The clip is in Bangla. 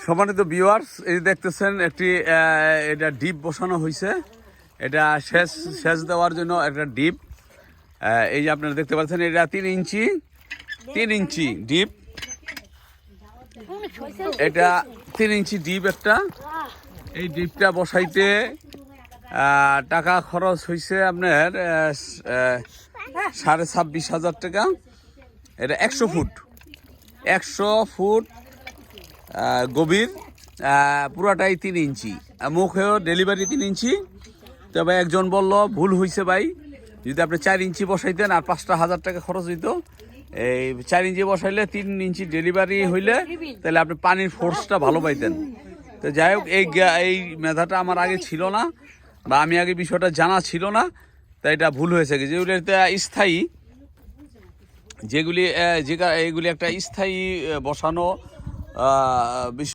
সম্মানিত ভিউয়ার্স, এই দেখতেছেন একটি এটা ডিপ বসানো হয়েছে। এটা সেচ দেওয়ার জন্য একটা ডিপ। এই যে আপনারা দেখতে পাচ্ছেন, এটা 3 ইঞ্চি ডিপ। এটা 3 ইঞ্চি ডিপ একটা। এই ডিপটা বসাইতে টাকা খরচ হয়েছে আপনার 26,500 টাকা। এটা 100 ফুট গভীর, পুরাটাই 3 ইঞ্চি, মুখেও ডেলিভারি 3 ইঞ্চি। তবে একজন বলল ভুল হয়েছে ভাই, যদি আপনি 4 ইঞ্চি বসাইতেন আর 5,000 টাকা খরচ হইতো। এই 4 ইঞ্চি বসাইলে 3 ইঞ্চি ডেলিভারি হইলে তাহলে আপনি পানির ফোর্সটা ভালো পাইতেন। তো যাই হোক, এই মেধাটা আমার আগে ছিল না, বা আমি আগে বিষয়টা জানা ছিল না, তাই এটা ভুল হয়েছে। যেগুলি স্থায়ী, এইগুলি একটা স্থায়ী বসানো বিষয়।